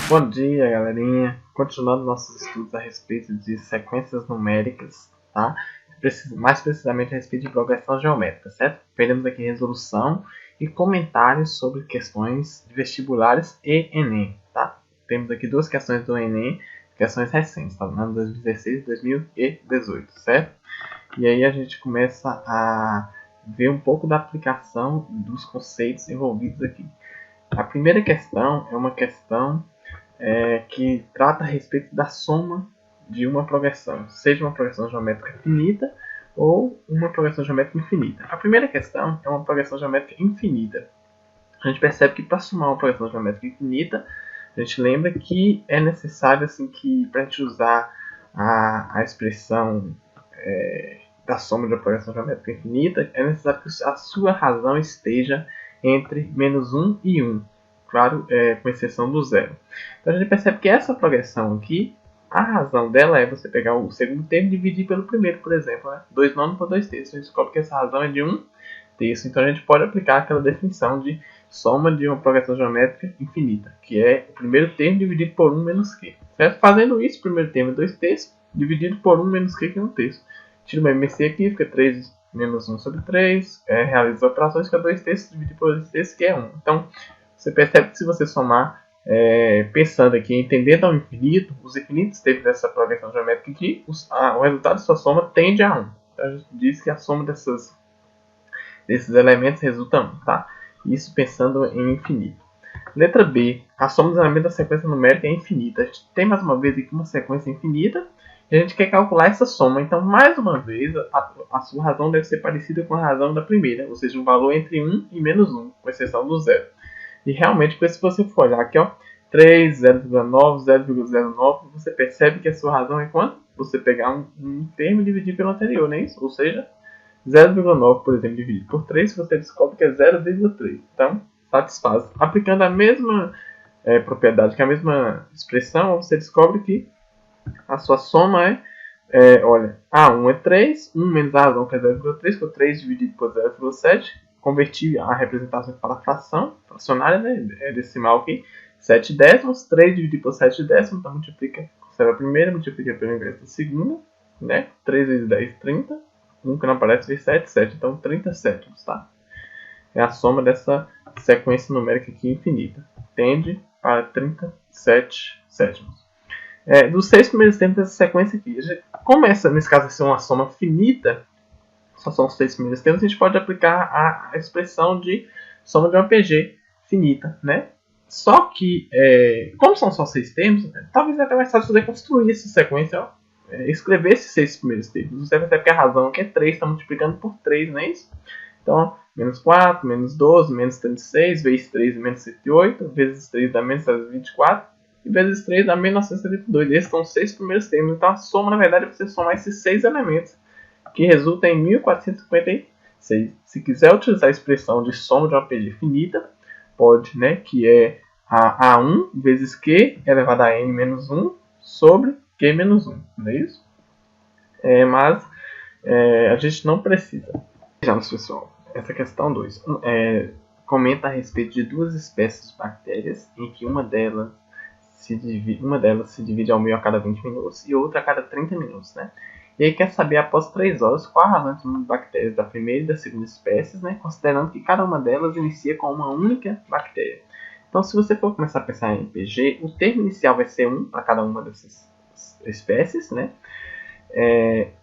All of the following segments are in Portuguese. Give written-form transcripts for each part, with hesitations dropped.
Bom dia, galerinha. Continuando nossos estudos a respeito de sequências numéricas, tá? Mais precisamente a respeito de progressão geométrica, certo? Veremos aqui resolução e comentários sobre questões de vestibulares e Enem, tá? Temos aqui duas questões do Enem, questões recentes, tá? 2016 e 2018, certo? E aí a gente começa a ver um pouco da aplicação dos conceitos envolvidos aqui. A primeira questão é uma questão que trata a respeito da soma de uma progressão, seja uma progressão geométrica finita ou uma progressão geométrica infinita. A primeira questão é uma progressão geométrica infinita. A gente percebe que para somar uma progressão geométrica infinita, a gente lembra que é necessário assim, que para a gente usar a expressão da soma de uma progressão geométrica infinita, é necessário que a sua razão esteja entre menos 1 e 1. Claro, com exceção do zero. Então a gente percebe que essa progressão aqui, a razão dela é você pegar o segundo termo e dividir pelo primeiro, por exemplo. Né? 2 nonos por 2 terços. A gente descobre que essa razão é de 1 terço. Então a gente pode aplicar aquela definição de soma de uma progressão geométrica infinita, que é o primeiro termo dividido por 1 menos q. Certo? Fazendo isso, o primeiro termo é 2 terços, dividido por 1 menos q, que é 1 terço. Tira uma MC aqui, fica 3 menos 1 sobre 3. Realiza as operações, fica 2 terços dividido por 2 terços, que é 1. Então, você percebe que se você somar, pensando aqui, entendendo ao infinito, os infinitos termos dessa progressão geométrica aqui, o resultado de sua soma tende a 1. Então, a gente diz que a soma desses elementos resulta 1. Tá? Isso pensando em infinito. Letra B. A soma dos elementos da sequência numérica é infinita. A gente tem mais uma vez aqui uma sequência infinita e a gente quer calcular essa soma. Então, mais uma vez, a sua razão deve ser parecida com a razão da primeira, ou seja, um valor entre 1 e menos 1, com exceção do zero. E realmente, se você for olhar aqui, ó, 3, 0,9, 0,09, você percebe que a sua razão é quanto? Você pegar um termo e dividir pelo anterior, não é isso? Ou seja, 0,9, por exemplo, dividido por 3, você descobre que é 0,3. Então, satisfaz. Aplicando a mesma propriedade, que a mesma expressão, você descobre que a sua soma olha, A1 é 3, 1 menos a razão, que é 0,3, ficou 3 dividido por 0,7. Converti a representação para a fração, fracionária, né? É decimal aqui, 7 décimos, 3 dividido por 7 décimos, então multiplica, conserva a primeira, multiplica pelo inverso da segunda, né? 3 vezes 10, 30, 1 que não aparece vezes 7, 7, então 30 sétimos, tá? É a soma dessa sequência numérica aqui infinita, tende para 37 sétimos. Dos 6 primeiros termos dessa sequência aqui, como essa, nesse caso, ser uma soma finita, só são os 6 primeiros termos, a gente pode aplicar a expressão de soma de uma PG finita, né? Só que, como são só 6 termos, talvez até mais fácil você construir essa sequência, ó, escrever esses 6 primeiros termos. Você vai ter que a razão que é 3, está multiplicando por 3, não é isso? Então, menos 4, menos 12, menos 36, vezes 3, menos 108, vezes 3 dá menos 24, e vezes 3 dá menos 972. Esses são os 6 primeiros termos. Então, a soma, na verdade, é você somar esses 6 elementos, que resulta em 1456. Se quiser utilizar a expressão de soma de uma PG finita, pode, né, que é a A1 vezes Q elevado a N menos 1 sobre Q menos 1, não é isso? Mas a gente não precisa. Vejamos, pessoal, essa questão 2 comenta a respeito de duas espécies de bactérias, em que uma delas se divide ao meio a cada 20 minutos e outra a cada 30 minutos, né? E aí quer saber, após 3 horas, qual a razão de bactérias da primeira e da segunda espécies, né? Considerando que cada uma delas inicia com uma única bactéria. Então, se você for começar a pensar em PG, o termo inicial vai ser 1 para cada uma dessas espécies, né?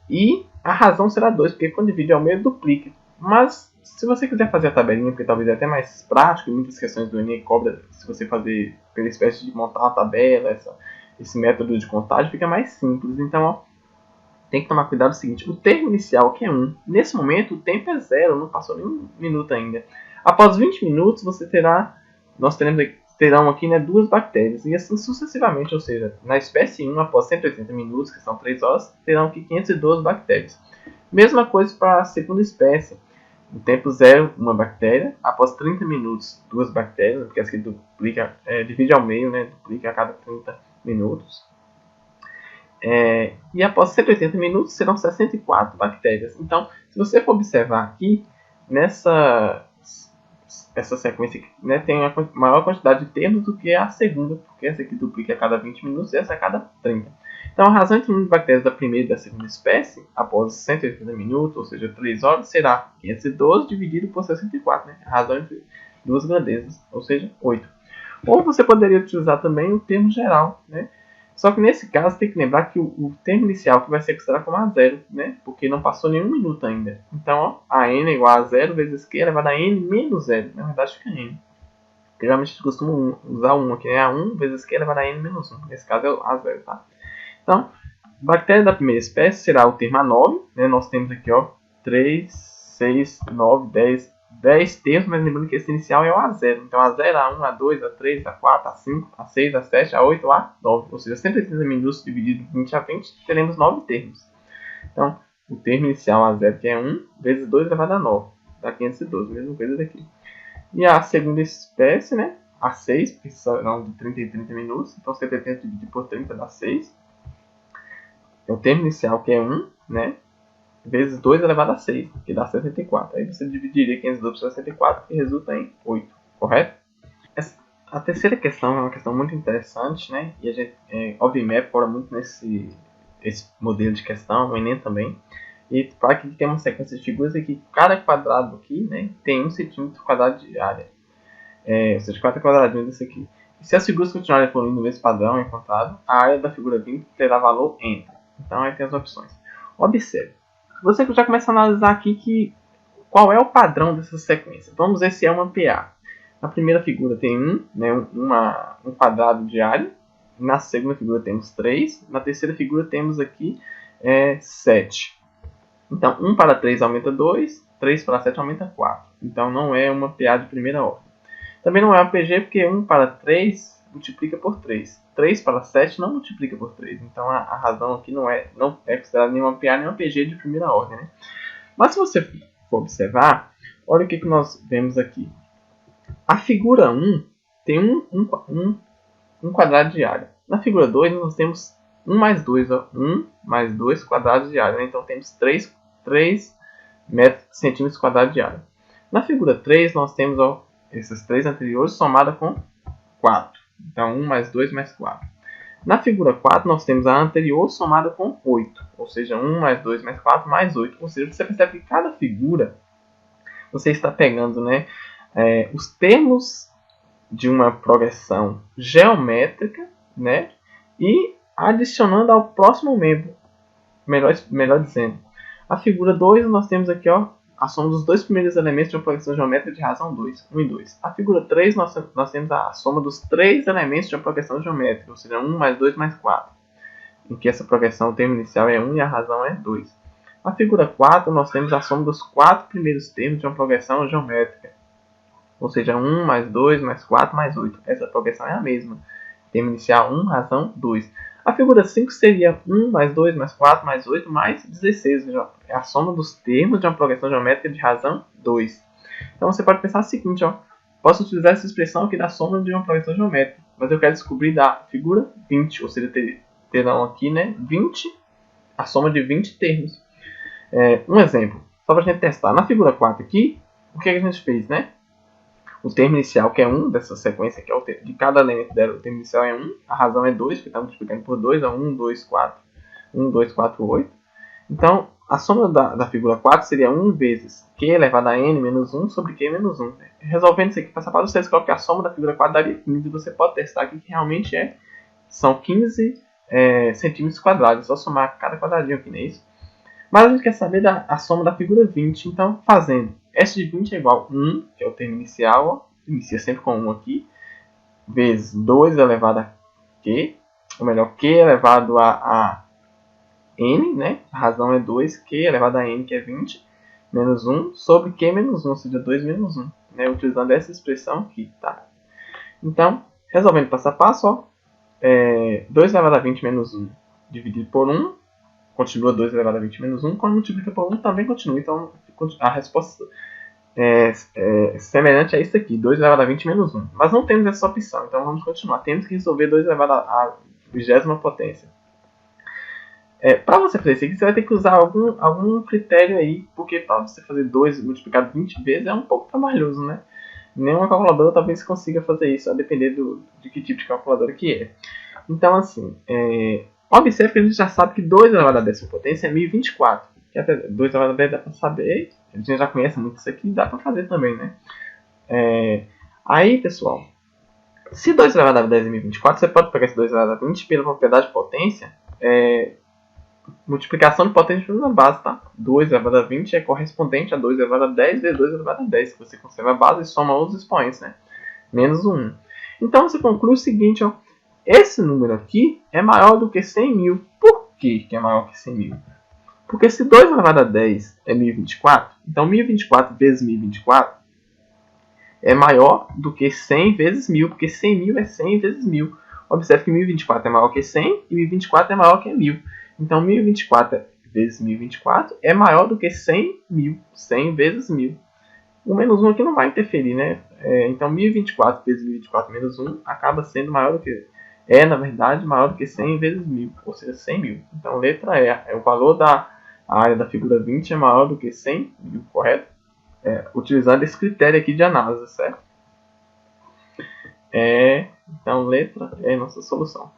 E a razão será 2, porque quando divide ao meio, duplica. Mas, se você quiser fazer a tabelinha, porque talvez é até mais prático, muitas questões do Enem cobra, se você fazer pela espécie de montar uma tabela, esse método de contagem, fica mais simples. Então, ó, tem que tomar cuidado o seguinte, o termo inicial, que é 1, nesse momento o tempo é 0, não passou nem um minuto ainda. Após 20 minutos, terão aqui, né, 2 bactérias, e assim sucessivamente, ou seja, na espécie 1, após 180 minutos, que são 3 horas, terão aqui 512 bactérias. Mesma coisa para a segunda espécie. No tempo 0, uma bactéria. Após 30 minutos, 2 bactérias, porque essa aqui duplica, divide ao meio, né, duplica a cada 30 minutos. E após 180 minutos, serão 64 bactérias. Então, se você for observar aqui, nessa essa sequência aqui, né, tem a maior quantidade de termos do que a segunda, porque essa aqui duplica a cada 20 minutos e essa a cada 30. Então, a razão entre o número de bactérias da primeira e da segunda espécie, após 180 minutos, ou seja, 3 horas, será 512 dividido por 64. Né? A razão entre duas grandezas, ou seja, 8. Ou você poderia utilizar também o termo geral, né? Só que nesse caso tem que lembrar que o termo inicial que vai ser considerado como A0, né? Porque não passou nenhum minuto ainda. Então, ó, a n é igual a 0 vezes q elevado a n menos 0. Na verdade fica n. Porque geralmente a gente costuma usar 1 aqui, né? A1 vezes q elevado a n menos 1. Nesse caso é o A0, tá? Então, bactéria da primeira espécie será o termo A9, né? Nós temos aqui, ó, 3, 6, 9, 10 termos, mas lembrando que esse inicial é o A0. Então, A0, A1, A2, A3, A4, A5, A6, A7, A8, A9. Ou seja, 180 minutos dividido por 20 a 20, teremos 9 termos. Então, o termo inicial A0, que é 1, vezes 2 elevado a 9. Dá 512, mesma coisa daqui. E a segunda espécie, né? A6, que serão de 30 em 30 minutos. Então, 180 dividido por 30 dá 6. É o termo inicial, que é 1, né? Vezes 2 elevado a 6, que dá 64. Aí você dividiria 512 por 64, que resulta em 8, correto? A terceira questão é uma questão muito interessante, né? E a gente, o OBMAP fora muito nesse modelo de questão, o Enem também. E para que tem uma sequência de figuras aqui, cada quadrado aqui, né, tem 1 centímetro quadrado de área. Ou seja, 4 quadradinhos desse aqui. E se as figuras continuarem evoluindo no mesmo padrão encontrado, a área da figura 20 terá valor n. Então aí tem as opções. Observe. Você já começa a analisar aqui qual é o padrão dessa sequência. Vamos ver se é uma PA. Na primeira figura tem 1, né, um quadrado de área. Na segunda figura temos 3. Na terceira figura temos aqui 7. Então, 1 para 3 aumenta 2. 3 para 7 aumenta 4. Então, não é uma PA de primeira ordem. Também não é uma PG porque 1 para 3 multiplica por 3. 3 para 7 não multiplica por 3. Então, a razão aqui não é considerada nenhuma PA nem uma PG de primeira ordem. Né? Mas se você for observar, olha o que nós vemos aqui. A figura 1 tem um quadrado de área. Na figura 2, nós temos 1 mais 2. Ó, 1 mais 2 quadrados de área. Né? Então, temos 3 centímetros quadrados de área. Na figura 3, nós temos ó, esses 3 anteriores somada com 4. Então, 1 mais 2 mais 4. Na figura 4, nós temos a anterior somada com 8. Ou seja, 1 mais 2 mais 4 mais 8. Ou seja, você percebe que cada figura você está pegando, né, os termos de uma progressão geométrica, né, e adicionando ao próximo membro. Melhor dizendo. A figura 2, nós temos aqui ó, a soma dos dois primeiros elementos de uma progressão geométrica de razão 2, 1 e 2. A figura 3, nós temos a soma dos três elementos de uma progressão geométrica, ou seja, 1 mais 2 mais 4. Em que essa progressão, o termo inicial é 1 e a razão é 2. Na figura 4, nós temos a soma dos 4 primeiros termos de uma progressão geométrica. Ou seja, 1 mais 2 mais 4 mais 8. Essa progressão é a mesma. Termo inicial 1, razão 2. A figura 5 seria 1 mais 2 mais 4 mais 8 mais 16. É a soma dos termos de uma progressão geométrica de razão 2. Então você pode pensar o seguinte, ó. Posso utilizar essa expressão aqui da soma de uma progressão geométrica, mas eu quero descobrir da figura 20, ou seja, terão aqui, né, 20, a soma de 20 termos. Um exemplo, só para a gente testar. Na figura 4 aqui, o que a gente fez, né? O termo inicial, que é 1 dessa sequência, que é o termo, de cada elemento dela, o termo inicial é 1, a razão é 2, porque está multiplicando por 2, é 1, 2, 4, 1, 2, 4, 8. Então, a soma da figura 4 seria 1 vezes q elevado a n menos 1 sobre q menos 1. Resolvendo isso aqui, passar para vocês, coloque a soma da figura 4 daria 15, e você pode testar aqui que realmente são 15 centímetros quadrados. É só somar cada quadradinho aqui, não é isso? Mas a gente quer saber a soma da figura 20, então fazendo S de 20 é igual a 1, que é o termo inicial, ó, inicia sempre com 1 aqui, vezes 2 elevado a q, ou melhor, q elevado a n, né? A razão é 2, q elevado a n, que é 20, menos 1, sobre q menos 1, ou seja, 2 menos 1, né? Utilizando essa expressão aqui, tá? Então, resolvendo passo a passo, ó, 2 elevado a 20 menos 1 dividido por 1, continua 2 elevado a 20 menos 1, quando multiplica por 1 também continua. Então, a resposta é semelhante a isso aqui, 2 elevado a 20 menos 1. Mas não temos essa opção, então vamos continuar. Temos que resolver 2 elevado a 20ª potência. Para você fazer isso aqui, você vai ter que usar algum critério aí, porque para você fazer 2 multiplicado 20 vezes é um pouco trabalhoso, né? Nenhuma calculadora talvez consiga fazer isso, a depender de que tipo de calculadora que é. Então, assim, observe que a gente já sabe que 2 elevado a décima potência é 1024. Que até 2 elevado a 10 dá para saber, a gente já conhece muito isso aqui, dá para fazer também, né? Aí, pessoal, se 2 elevado a 10 é 1024, você pode pegar esse 2 elevado a 20 pela propriedade de potência, multiplicação de potência na base, tá? 2 elevado a 20 é correspondente a 2 elevado a 10 vezes 2 elevado a 10. Você conserva a base e soma os expoentes, né? Menos 1. Então, você conclui o seguinte, ó. Esse número aqui é maior do que 100 mil. Por que é maior que 100 mil? Porque se 2 elevado a 10 é 1024, então 1024 vezes 1024 é maior do que 100 vezes 1000, porque 100 mil é 100 vezes 1000. Observe que 1024 é maior que 100 e 1024 é maior que 1000. Então 1024 vezes 1024 é maior do que 100 mil, 100 vezes 1000. O menos 1 aqui não vai interferir, né? Então 1024 vezes 1024 menos 1 acaba sendo maior do que... na verdade, maior do que 100 vezes 1000, ou seja, 100 mil. Então letra E, o valor da área da figura 20 é maior do que 100 mil, correto? Utilizando esse critério aqui de análise, certo? Então letra E é nossa solução.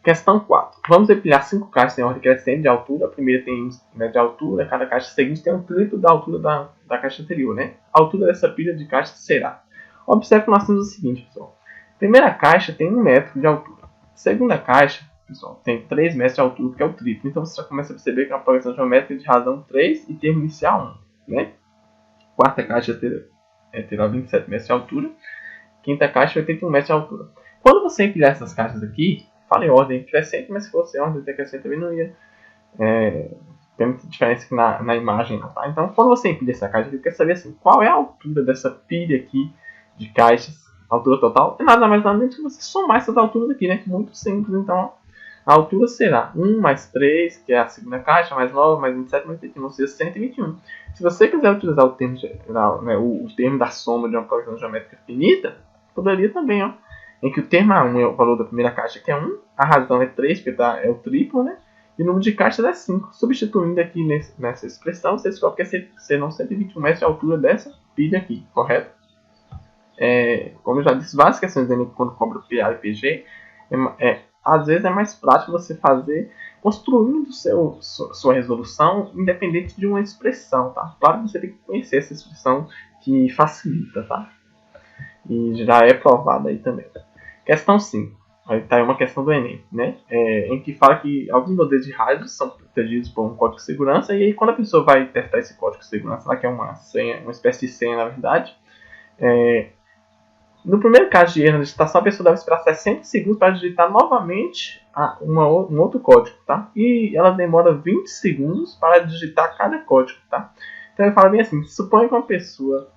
Questão 4. Vamos empilhar 5 caixas em ordem crescente de altura. A primeira tem 1 metro de altura, cada caixa seguinte tem um triplo da altura da caixa anterior, né? A altura dessa pilha de caixas será. Observe que nós temos o seguinte, pessoal. A primeira caixa tem 1 metro de altura. A segunda caixa, pessoal, tem 3 metros de altura, que é o triplo. Então você já começa a perceber que é uma progressão geométrica de razão 3 e termo inicial 1, né? A quarta caixa terá 27 metros de altura. A quinta caixa 81 metros de altura. Quando você empilhar essas caixas aqui, fala em ordem crescente, mas se fosse em ordem decrescente também não ia ter muita diferença aqui na imagem, não, tá? Então, quando você empilha essa caixa, você quer saber assim, qual é a altura dessa pilha aqui de caixas, a altura total, é nada mais nada menos que você somar essas alturas aqui, né? Muito simples, então a altura será 1 mais 3, que é a segunda caixa, mais 9, mais 27, mais 21, ou seja, 121. Se você quiser utilizar o termo geral, né, o termo da soma de uma progressão geométrica finita, poderia também, ó, em que o termo A1 é o valor da primeira caixa, que é 1, a razão é 3, porque é o triplo, né? E o número de caixas é 5. Substituindo aqui nessa expressão, você descobre que serão 121 metros de altura dessa pilha aqui, correto? Como eu já disse, várias questões do Enem, quando cobra PA e PG, às vezes é mais prático você fazer construindo sua resolução independente de uma expressão, tá? Claro que você tem que conhecer essa expressão que facilita, tá? E já é provada aí também. Questão 5. Aí está uma questão do Enem, né? Em que fala que alguns modelos de rádio são protegidos por um código de segurança, e aí quando a pessoa vai testar esse código de segurança, lá que é uma senha, uma espécie de senha na verdade, no primeiro caso de erro na digitação, a pessoa deve esperar 60 segundos para digitar novamente um outro código, tá? E ela demora 20 segundos para digitar cada código, tá? Então ele fala bem assim, suponha que uma pessoa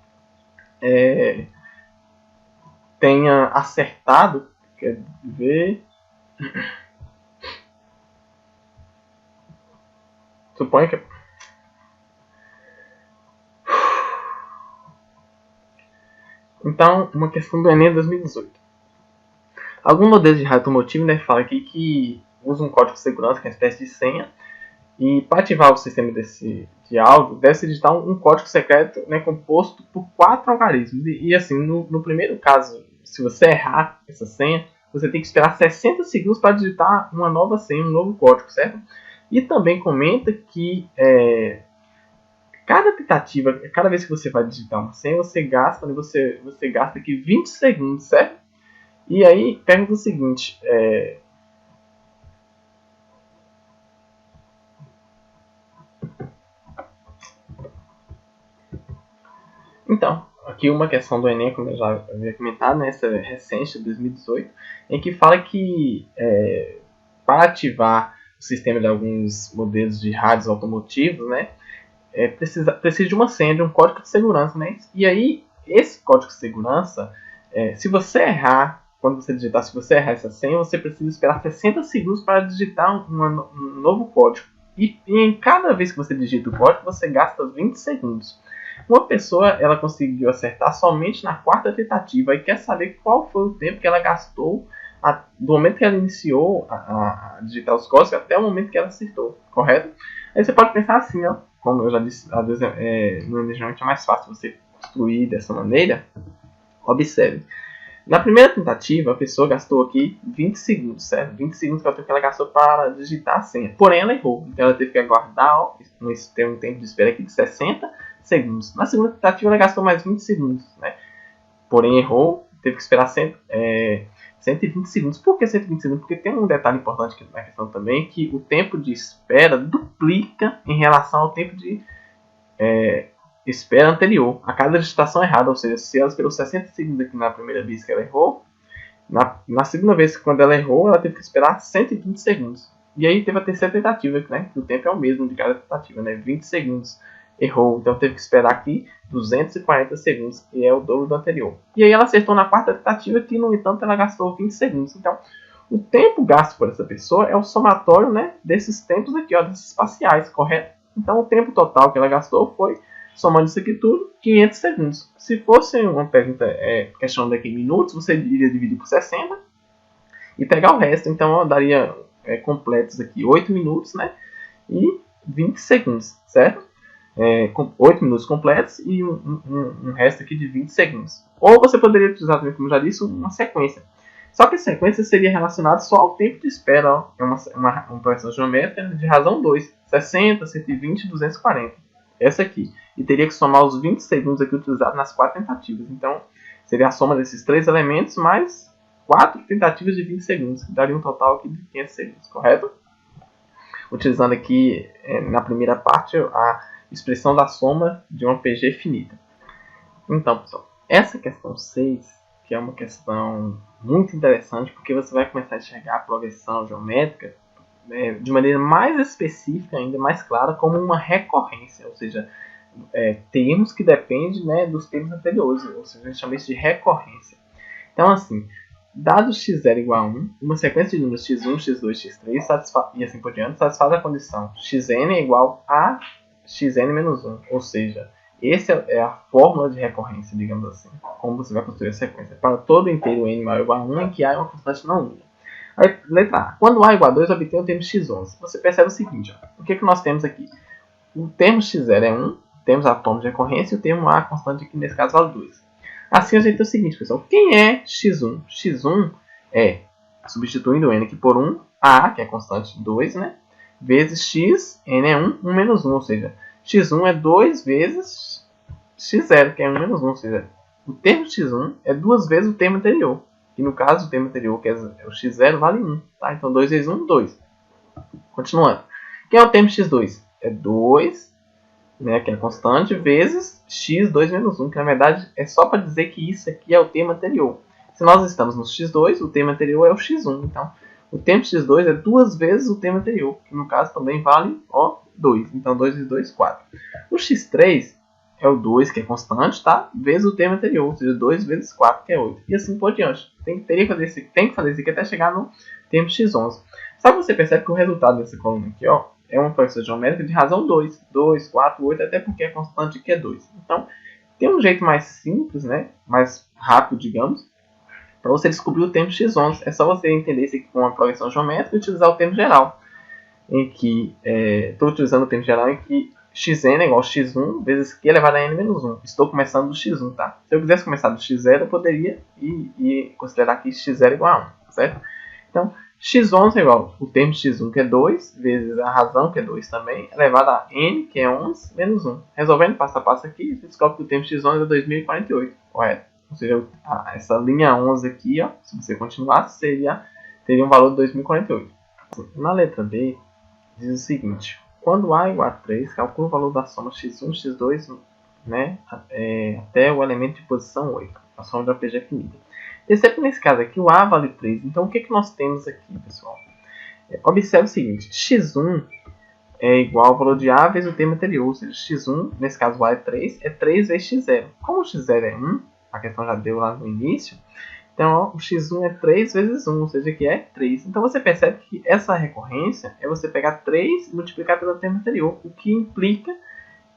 tenha acertado, quer ver... Suponha que... Então, uma questão do Enem 2018. Algum modelo de rádio automotivo, né, fala aqui que usa um código de segurança, que é uma espécie de senha, e para ativar o sistema de áudio, deve-se digitar um código secreto, né, composto por 4 algarismos. E assim, no primeiro caso, se você errar essa senha, você tem que esperar 60 segundos para digitar uma nova senha, um novo código, certo? E também comenta que cada tentativa, cada vez que você vai digitar uma senha, você gasta aqui 20 segundos, certo? E aí, pergunta o seguinte, então, aqui uma questão do Enem, como eu já havia comentado, né, essa é recente, de 2018, em que fala que para ativar o sistema de alguns modelos de rádios automotivos, né, precisa de uma senha, de um código de segurança, né? E aí, esse código de segurança, se você errar, quando você digitar, se você errar essa senha, você precisa esperar 60 segundos para digitar um novo código. E em cada vez que você digita o código, você gasta 20 segundos. Uma pessoa, ela conseguiu acertar somente na quarta tentativa e quer saber qual foi o tempo que ela gastou do momento que ela iniciou a digitar os códigos até o momento que ela acertou, correto? Aí você pode pensar assim, ó, como eu já disse, às vezes no Enem é mais fácil você construir dessa maneira, Observe. Na primeira tentativa, a pessoa gastou aqui 20 segundos, certo? 20 segundos que é o tempo que ela gastou para digitar a senha. Porém, ela errou. Então, ela teve que aguardar, ó, tem um tempo de espera aqui de 60 segundos. Na segunda tentativa, ela gastou mais 20 segundos, né? Porém, errou. Teve que esperar 120 segundos. Por que 120 segundos? Porque tem um detalhe importante aqui na questão também, que o tempo de espera duplica em relação ao tempo de espera anterior a cada digitação errada. Ou seja, se ela esperou 60 segundos aqui na primeira vez que ela errou, na segunda vez quando ela errou, ela teve que esperar 120 segundos. E aí teve a terceira tentativa, né? Que o tempo é o mesmo de cada tentativa, né? 20 segundos. Errou, então teve que esperar aqui 240 segundos, que é o dobro do anterior. E aí ela acertou na quarta tentativa, que no entanto ela gastou 20 segundos. Então, o tempo gasto por essa pessoa é o somatório, né, desses tempos aqui, ó, desses parciais, correto? Então, o tempo total que ela gastou foi, somando isso aqui tudo, 500 segundos. Se fosse uma pergunta questionando aqui em minutos, você iria dividir por 60 e pegar o resto. Então, ó, daria completos aqui 8 minutos, né, e 20 segundos, certo? 8 minutos completos e um resto aqui de 20 segundos. Ou você poderia utilizar também, como já disse, uma sequência. Só que a sequência seria relacionada só ao tempo de espera. Ó. É uma progressão geométrica de razão 2. 60, 120 e 240. Essa aqui. E teria que somar os 20 segundos aqui utilizados nas 4 tentativas. Então, seria a soma desses 3 elementos mais 4 tentativas de 20 segundos. Que daria um total aqui de 500 segundos, correto? Utilizando aqui, na primeira parte, a expressão da soma de uma PG finita. Então, pessoal, essa questão 6, que é uma questão muito interessante, porque você vai começar a enxergar a progressão geométrica de maneira mais específica, ainda mais clara, como uma recorrência, ou seja, termos que dependem, né, dos termos anteriores, ou seja, a gente chama isso de recorrência. Então, assim, dado x0 igual a 1, uma sequência de números x1, x2, x3 e assim por diante satisfaz a condição xn é igual a xn menos 1, ou seja, essa é a fórmula de recorrência, digamos assim, como você vai construir a sequência, para todo inteiro n maior ou igual a 1 em que A é uma constante não nula. Aí, letra A. Quando A é igual a 2, obtém o termo x11. Você percebe o seguinte, ó, o que nós temos aqui? O termo x0 é 1, temos a fórmula de recorrência e o termo A constante aqui, nesse caso, vale 2. Assim a gente tem o seguinte, pessoal, quem é x1? x1 é, substituindo o n aqui por 1, A, que é a constante 2, né? Vezes x, n é 1, 1 menos 1, ou seja, x1 é 2 vezes x0, que é 1 menos 1, ou seja, o termo x1 é 2 vezes o termo anterior. E no caso, o termo anterior, que é o x0, vale 1. Tá? Então, 2 vezes 1, 2. Continuando. Quem é o termo x2? É 2, né, que é a constante, vezes x, 2 menos 1, que na verdade é só para dizer que isso aqui é o termo anterior. Se nós estamos no x2, o termo anterior é o x1. Então, o termo x2 é 2 vezes o termo anterior, que no caso também vale 2. Então, 2 vezes 2, 4. O x3 é o 2, que é constante, tá? Vezes o termo anterior, ou seja, 2 vezes 4, que é 8. E assim por diante. Tem que fazer isso aqui até chegar no termo x11. Só que você percebe que o resultado dessa coluna aqui, ó, é uma progressão geométrica de razão 2. 2, 4, 8, até porque a constante aqui é 2. Então, tem um jeito mais simples, né? Mais rápido, digamos, para você descobrir o termo x11. É só você entender isso aqui com uma progressão geométrica e utilizar o termo geral. Em que, estou utilizando o termo geral em que xn é igual a x1 vezes q elevado a n menos 1. Estou começando do x1, tá? Se eu quisesse começar do x0, eu poderia considerar que x0 igual a 1, certo? Então, x11 é igual o termo x1, que é 2, vezes a razão, que é 2 também, elevado a n, que é 11, menos 1. Resolvendo passo a passo aqui, você descobre que o termo x11 é 2048, correto? Ou seja, essa linha 11 aqui, ó, se você continuasse, teria um valor de 2048. Na letra B, diz o seguinte: quando A é igual a 3, calcula o valor da soma x1, x2, né, até o elemento de posição 8, a soma da PG finita. Percebe que nesse caso aqui o A vale 3. Então o que nós temos aqui, pessoal? Observe o seguinte: x1 é igual ao valor de A vezes o termo anterior, ou seja, x1, nesse caso o A é 3 vezes x0. Como o x0 é 1, a questão já deu lá no início, então ó, o x1 é 3 vezes 1, ou seja, que é 3. Então você percebe que essa recorrência é você pegar 3 e multiplicar pelo termo anterior, o que implica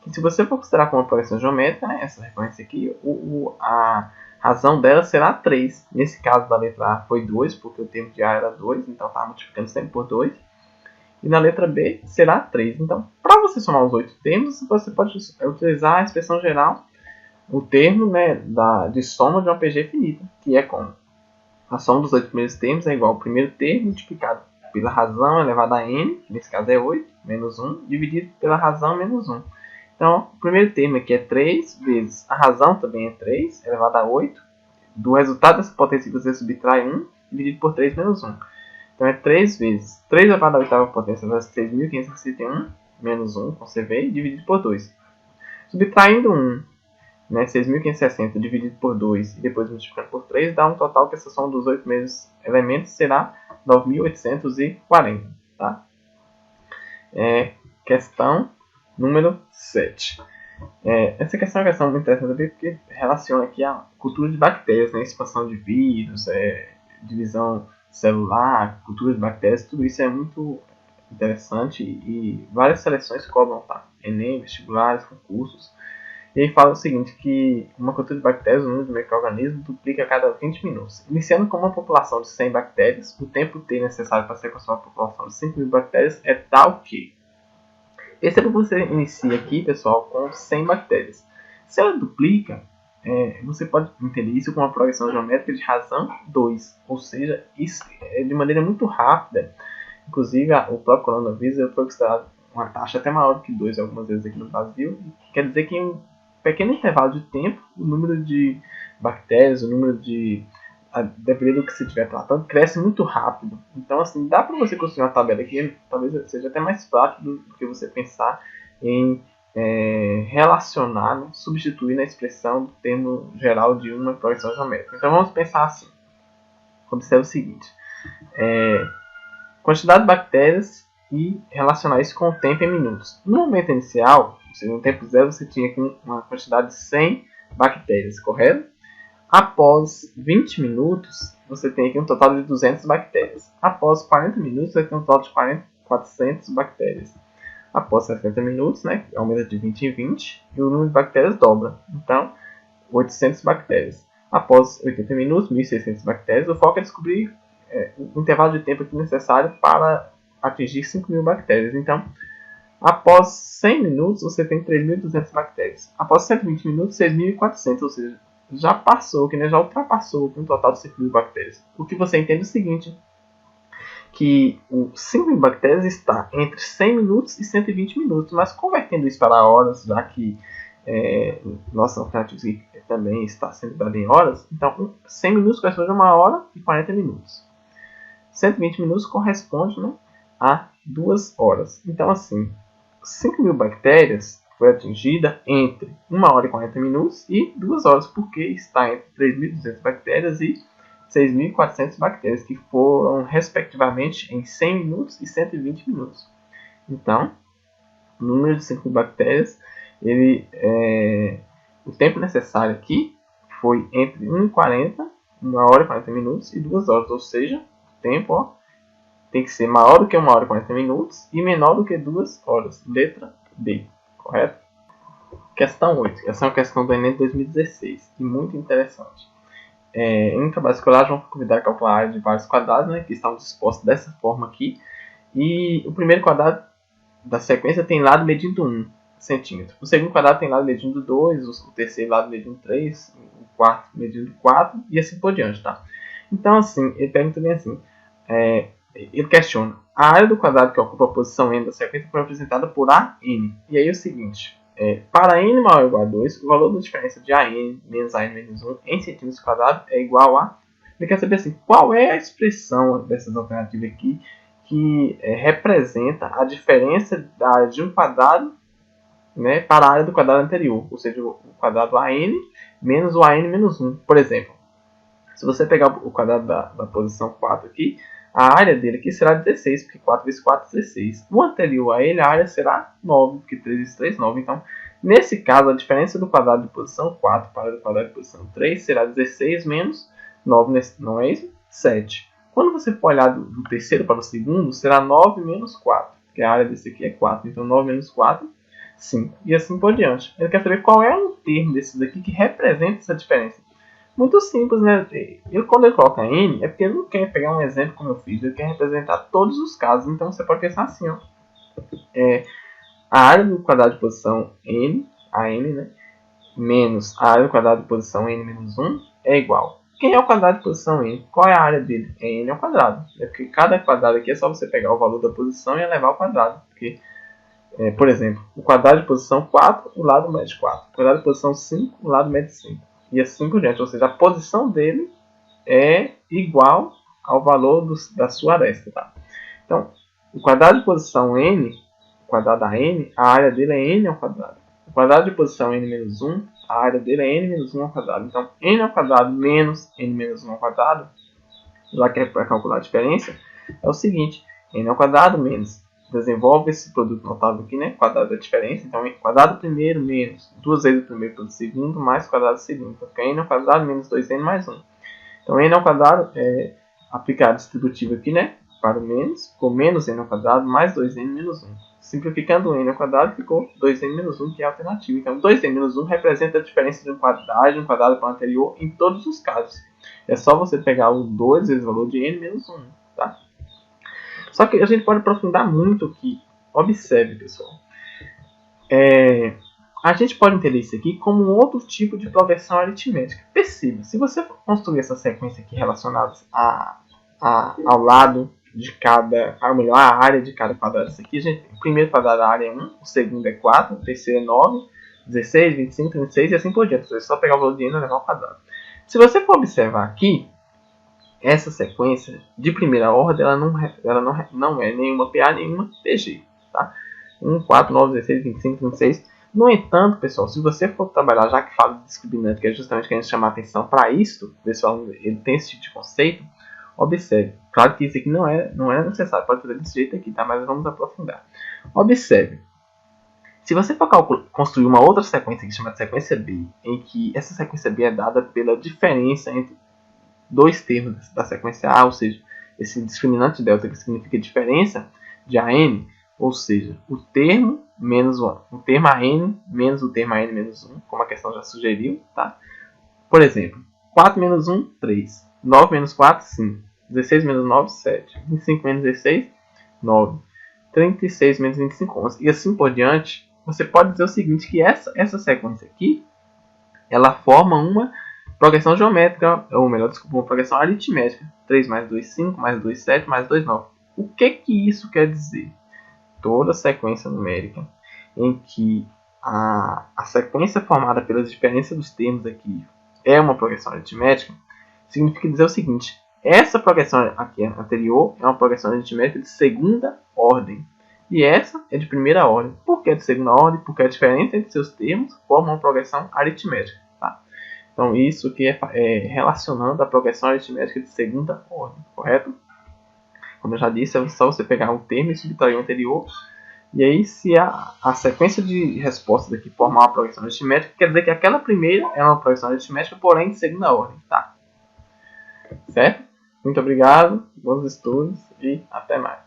que, se você for considerar como uma progressão geométrica, né, essa recorrência aqui, a razão dela será 3. Nesse caso da letra A foi 2, porque o termo de A era 2, então está multiplicando sempre por 2. E na letra B será 3. Então, para você somar os 8 termos, você pode utilizar a expressão geral o termo, né, de soma de uma PG finita, que é como a soma dos 8 primeiros termos é igual ao primeiro termo multiplicado pela razão elevada a n, que nesse caso é 8, menos 1, dividido pela razão menos 1. Então, o primeiro termo aqui é 3 vezes a razão também é 3, elevada a 8. Do resultado dessa potência você subtrai 1, dividido por 3 menos 1. Então, é 3 vezes 3 elevado à oitava potência vezes 3.561, menos 1, com CV, dividido por 2. Subtraindo 1, né, 6.560 dividido por 2 e depois multiplicando por 3, dá um total que essa soma dos 8 primeiros elementos será 9.840. Tá? Questão número 7. Essa questão é uma questão muito interessante porque relaciona aqui a cultura de bactérias, né, expansão de vírus, divisão celular, cultura de bactérias, tudo isso é muito interessante e várias seleções cobram, tá? Enem, vestibulares, concursos. E aí fala o seguinte, que uma cultura de bactérias, o número de micro-organismos, duplica a cada 20 minutos. Iniciando com uma população de 100 bactérias, o tempo T necessário para se construir uma população de 5.000 bactérias é tal que... Esse é para você inicia aqui, pessoal, com 100 bactérias. Se ela duplica, você pode entender isso como uma progressão geométrica de razão 2. Ou seja, isso é de maneira muito rápida. Inclusive, o próprio coronavírus foi considerado uma taxa até maior que 2 algumas vezes aqui no Brasil. Quer dizer que em um pequeno intervalo de tempo, o número de bactérias, o número de... dependendo do que você estiver tratando, cresce muito rápido. Então, assim, dá para você construir uma tabela aqui, talvez seja até mais prático do que você pensar em relacionar, né, substituir na expressão do termo geral de uma progressão geométrica. Então, vamos pensar assim. Observe o seguinte. Quantidade de bactérias e relacionar isso com o tempo em minutos. No momento inicial, ou seja, no tempo zero, você tinha aqui uma quantidade de 100 bactérias, correto? Após 20 minutos, você tem aqui um total de 200 bactérias. Após 40 minutos, você tem um total de 400 bactérias. Após 60 minutos, né, aumenta de 20 em 20, e o número de bactérias dobra. Então, 800 bactérias. Após 80 minutos, 1.600 bactérias. O foco é descobrir o intervalo de tempo aqui necessário para atingir 5.000 bactérias. Então, após 100 minutos, você tem 3.200 bactérias. Após 120 minutos, 6.400, ou seja, já passou, já ultrapassou um total de 5.000 bactérias. O que você entende é o seguinte, que o 5.000 bactérias está entre 100 minutos e 120 minutos, mas convertendo isso para horas, já que nossa alternativa também está sendo dada em horas, então 100 minutos corresponde a 1 hora e 40 minutos. 120 minutos corresponde, né, a 2 horas. Então, assim, 5.000 bactérias foi atingida entre 1 hora e 40 minutos e 2 horas, porque está entre 3.200 bactérias e 6.400 bactérias, que foram, respectivamente, em 100 minutos e 120 minutos. Então, o número de 5.000 bactérias, o tempo necessário aqui foi entre 1 hora e 40 minutos e 2 horas, ou seja, o tempo tem que ser maior do que 1 hora e 40 minutos e menor do que 2 horas. Letra B, correto? Questão 8. Essa é uma questão do Enem de 2016 e muito interessante. Em um trabalho escolar, vão convidar a calcular a área de vários quadrados, né, que estão dispostos dessa forma aqui. E o primeiro quadrado da sequência tem lado medindo 1 centímetro. O segundo quadrado tem lado medindo 2, o terceiro lado medindo 3, o quarto medindo 4 e assim por diante, tá? Então, assim, ele pergunta bem assim, ele questiona, a área do quadrado que ocupa a posição n da sequência foi representada por AN. E aí é o seguinte, para n maior ou igual a 2, o valor da diferença de AN menos AN menos 1 em centímetros quadrados é igual a... Ele quer saber assim, qual é a expressão dessas alternativas aqui que representa a diferença da área de um quadrado, né, para a área do quadrado anterior, ou seja, o quadrado AN menos o AN menos 1. Por exemplo, se você pegar o quadrado da posição 4 aqui, a área dele aqui será 16, porque 4 vezes 4 é 16. O anterior a ele, a área será 9, porque 3 vezes 3 é 9. Então, nesse caso, a diferença do quadrado de posição 4 para o quadrado de posição 3 será 16 menos 9, não é isso? 7. Quando você for olhar do terceiro para o segundo, será 9 menos 4, porque a área desse aqui é 4. Então, 9 menos 4, 5. E assim por diante. Ele quer saber qual é um termo desses aqui que representa essa diferença. Muito simples, né? Quando ele coloca n, é porque ele não quer pegar um exemplo como eu fiz, ele quer representar todos os casos. Então você pode pensar assim, ó. A área do quadrado de posição n, a n, né, menos a área quadrada de posição n menos 1 é igual. Quem é o quadrado de posição n? Qual é a área dele? É n ao quadrado. É porque cada quadrado aqui é só você pegar o valor da posição e elevar ao quadrado. Porque, por exemplo, o quadrado de posição 4, o lado mede 4. O quadrado de posição 5, o lado mede 5. E assim por diante. Ou seja, a posição dele é igual ao valor da sua aresta. Tá? Então, o quadrado de posição n, o quadrado da n, a área dele é n ao quadrado. O quadrado de posição n menos 1, a área dele é n menos 1 ao quadrado. Então, n ao quadrado menos n menos 1 ao quadrado, já que é para calcular a diferença, é o seguinte, n ao quadrado menos, desenvolve esse produto notável aqui, né? Quadrado da diferença. Então, quadrado primeiro menos 2 vezes o primeiro pelo segundo, mais quadrado do segundo. Então, fica n ao quadrado menos 2n mais 1. Então, n ao quadrado é aplicar a distributiva aqui, né? Para o menos, ficou menos n ao quadrado mais 2n menos 1. Simplificando o n ao quadrado, ficou 2n menos 1, que é a alternativa. Então, 2n menos 1 representa a diferença de um quadrado para o anterior em todos os casos. É só você pegar o 2 vezes o valor de n menos 1. Tá? Só que a gente pode aprofundar muito aqui. Observe, pessoal. A gente pode entender isso aqui como um outro tipo de progressão aritmética. Perceba, se você construir essa sequência aqui relacionada ao lado de cada, ou melhor, a área de cada quadrado. Isso aqui, gente, o primeiro quadrado da área é 1, o segundo é 4, o terceiro é 9, 16, 25, 36 e assim por diante. É só pegar o valor de n e levar ao quadrado. Se você for observar aqui, essa sequência de primeira ordem, ela não é nenhuma PA, nenhuma PG. Tá? 1, 4, 9, 16, 25, 26. No entanto, pessoal, se você for trabalhar, já que fala de discriminante, que é justamente que a gente chama a atenção para isso, pessoal, ele tem esse tipo de conceito, observe. Claro que isso aqui não é necessário, pode fazer desse jeito aqui, tá? Mas vamos aprofundar. Observe. Se você for construir uma outra sequência que chama de sequência B, em que essa sequência B é dada pela diferença entre dois termos da sequência A, ou seja, esse discriminante delta que significa diferença de AN, ou seja, o termo menos 1, o termo AN menos o termo AN menos 1, como a questão já sugeriu, tá? Por exemplo, 4 menos 1, 3. 9 menos 4, 5. 16 menos 9, 7. 25 menos 16, 9. 36 menos 25, 11. E assim por diante, você pode dizer o seguinte, que essa sequência aqui, ela forma uma progressão geométrica, ou melhor, desculpa, uma progressão aritmética. 3 mais 2, 5, mais 2, 7, mais 2, 9. O que isso quer dizer? Toda sequência numérica em que a sequência formada pelas diferenças dos termos aqui é uma progressão aritmética, significa dizer o seguinte, essa progressão aqui anterior é uma progressão aritmética de segunda ordem, e essa é de primeira ordem. Por que de segunda ordem? Porque a diferença entre seus termos forma uma progressão aritmética. Tá? Então isso aqui é relacionando a progressão aritmética de segunda ordem, correto? Como eu já disse, é só você pegar um termo e subtrair o anterior. E aí, se a sequência de respostas aqui formar uma progressão aritmética, quer dizer que aquela primeira é uma progressão aritmética, porém de segunda ordem. Tá? Certo? Muito obrigado, bons estudos e até mais.